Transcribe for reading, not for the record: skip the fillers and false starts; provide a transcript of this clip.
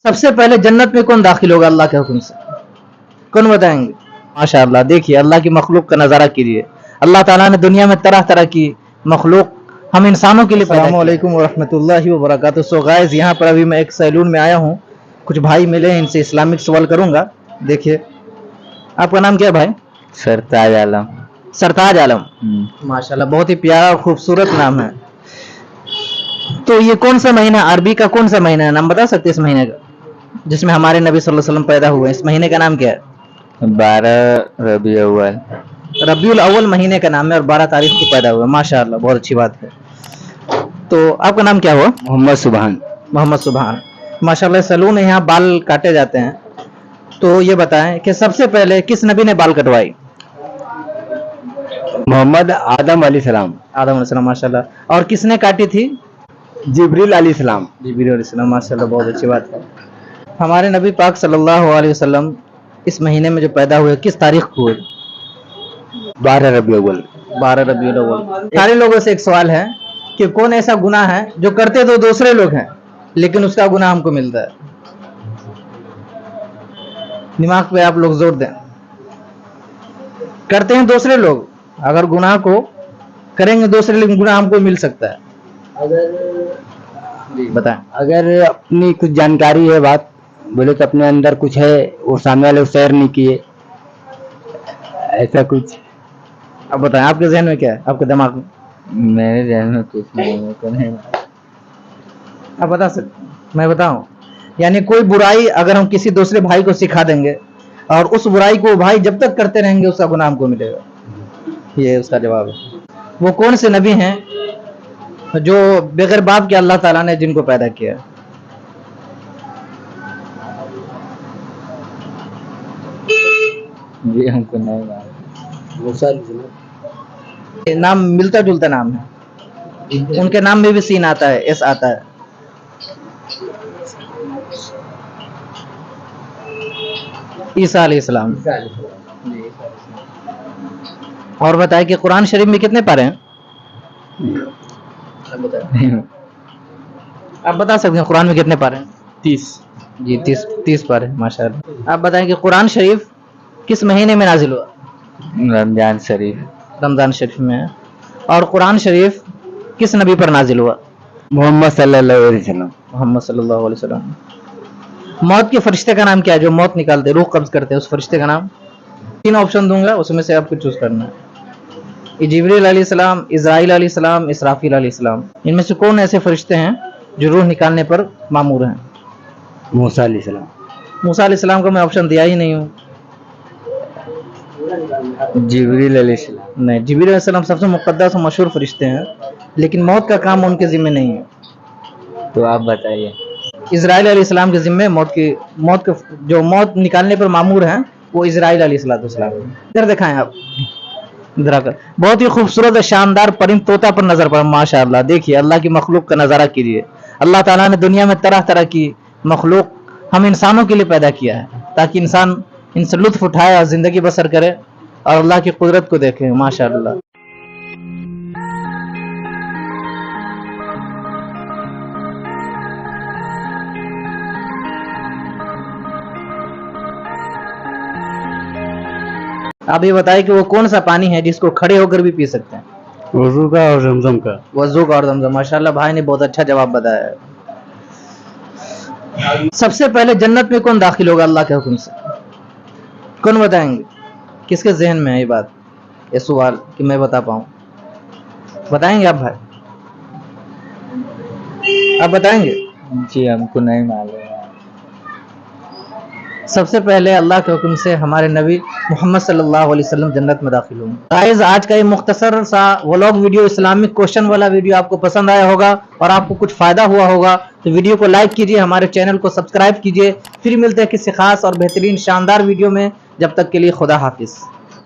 सबसे पहले जन्नत में कौन दाखिल होगा अल्लाह के हुक्म से? कौन बताएंगे? माशाअल्लाह, देखिए अल्लाह की मखलूक का नज़ारा कीजिए। अल्लाह ताला ने दुनिया में तरह तरह की मखलूक हम इंसानों के लिए पैदा की। अस्सलामु अलैकुम वरहमतुल्लाहि वबरकातुहू। सो गाइस, यहाँ पर अभी मैं एक सैलून में आया हूँ। कुछ भाई मिले, इनसे इस्लामिक सवाल करूँगा। देखिए, आपका नाम क्या है भाई? सरताज आलम। सरताज आलम, माशाल्लाह, बहुत ही प्यारा और खूबसूरत नाम है। तो ये कौन सा महीना, अरबी का कौन सा महीना है, नाम बता सकते हैं इस महीने का, जिसमें हमारे नबी सल्लल्लाहु अलैहि वसल्लम पैदा हुए? इस महीने का नाम क्या है? 12 रबी अव्वल। रबीउल अव्वल महीने का नाम है और 12 तारीख को पैदा हुआ। माशाअल्लाह, बहुत अच्छी बात है। तो आपका नाम क्या हुआ? मोहम्मद सुबहान। मोहम्मद सुबहान, माशाअल्लाह। सैलून है, यहाँ बाल काटे जाते हैं। तो ये बताएं कि सबसे पहले किस नबी ने बाल कटवाई? मोहम्मद आदम अलैहिस्सलाम। आदम अलैहिस्सलाम, माशाअल्लाह। और किसने काटी थी? जिब्रील अलैहिस्सलाम। जिब्रील अलैहिस्सलाम, माशाअल्लाह, बहुत अच्छी बात है। हमारे नबी पाक सल्लल्लाहु अलैहि वसल्लम इस महीने में जो पैदा हुए, किस तारीख को हुए? 12 रबी अव्वल। 12 रबीउल अव्वल। सारे लोगों से एक सवाल है कि कौन ऐसा गुनाह है जो करते तो दूसरे लोग हैं लेकिन उसका गुनाह हमको मिलता है? दिमाग पे आप लोग जोर दें। करते हैं दूसरे लोग, अगर गुनाह को करेंगे दूसरे लोग, गुनाह हमको मिल सकता है। बताएं। अगर अपनी कुछ जानकारी है, बात बोले तो अपने अंदर कुछ है, वो सामने वाले शेयर नहीं किए, ऐसा कुछ। अब बताएं, आपके जहन में क्या है, आपके दिमाग में? मेरे जहन में कुछ नहीं है। आप बता सकते? मैं बताऊं? यानी कोई बुराई अगर हम किसी दूसरे भाई को सिखा देंगे और उस बुराई को भाई जब तक करते रहेंगे उसका गुनाह हमको मिलेगा। ये उसका जवाब है। वो कौन से नबी हैं जो बगैर बाप के अल्लाह ताला ने जिनको पैदा किया? ये हमको नहीं मालूम। नाम मिलता जुलता नाम है, उनके नाम में भी सीन आता है, एस आता है। ईसा अलैहिस्सलाम। और बताए कि कुरान शरीफ में कितने पारे हैं? आप बता सकते हैं कुरान में कितने पारे हैं? 30 जी, 30 पारे, माशाअल्लाह। आप बताएं कि कुरान शरीफ किस महीने में नाजिल हुआ? रमजान शरीफ। रमजान शरीफ में है। और कुरान शरीफ किस नबी पर नाजिल हुआ? मोहम्मद सल्लल्लाहु अलैहि वसल्लम। मोहम्मद सल्लल्लाहु अलैहि वसल्लम। मौत के फरिश्ते का नाम क्या है जो मौत निकालते, रूह कब्ज करते हैं, उस फरिश्ते का नाम? 3 ऑप्शन दूंगा, उसमें से आपको चूज करना है। जिब्रील अलैहिस्सलाम, इज़राइल अलैहिस्सलाम, इसराफील अलैहिस्सलाम। इनमें से कौन ऐसे फरिश्ते हैं जो रूह निकालने पर मामूर हैं? मूसा अलैहिस्सलाम। मूसा अलैहिस्सलाम को मैं ऑप्शन दिया ही नहीं हूँ। जिब्रील अलैहिस्सलाम। नहीं, जिब्रील अलैहिस्सलाम सबसे मुक़द्दस और मशहूर फरिश्ते हैं, लेकिन मौत का काम उनके जिम्मे नहीं है। तो आप बताइए। इज़राइल अलैहिस्सलाम के जिम्मे मौत के जो मौत निकालने पर मामूर हैं वो इज़राइल अलैहिस्सलाम। इधर दिखाएं आप, इधर आकर। बहुत ही खूबसूरत शानदार परिंद तोता पर नजर पड़ा, माशाअल्लाह। देखिए अल्लाह की मखलूक का नज़ारा कीजिए। अल्लाह ताला ने दुनिया में तरह तरह की मखलूक हम इंसानों के लिए पैदा किया है ताकि इंसान इनसे लुत्फ उठाए और जिंदगी बसर करे और अल्लाह की कुदरत को देखे, माशाअल्लाह। आप ये बताएं कि वो कौन सा पानी है जिसको खड़े होकर भी पी सकते हैं? वजू का और जमजम का। वजू का और जमजम, माशाअल्लाह, भाई ने बहुत अच्छा जवाब बताया है। सबसे पहले जन्नत में कौन दाखिल होगा अल्लाह के हुक्म से? कौन बताएंगे? किसके जहन में है ये बात, ये सवाल कि मैं बता पाऊं? बताएंगे आप भाई? आप बताएंगे? जी हमको नहीं मालूम। सबसे पहले अल्लाह के हुक्म से हमारे नबी मोहम्मद सल्लल्लाहु अलैहि वसल्लम जन्नत में दाखिल होंगे। गाइस, आज का ये मुख्तसर सा व्लॉग वीडियो, इस्लामिक क्वेश्चन वाला वीडियो आपको पसंद आया होगा और आपको कुछ फायदा हुआ होगा तो वीडियो को लाइक कीजिए, हमारे चैनल को सब्सक्राइब कीजिए। फिर मिलते हैं किसी खास और बेहतरीन शानदार वीडियो में। जब तक के लिए खुदा हाफिज।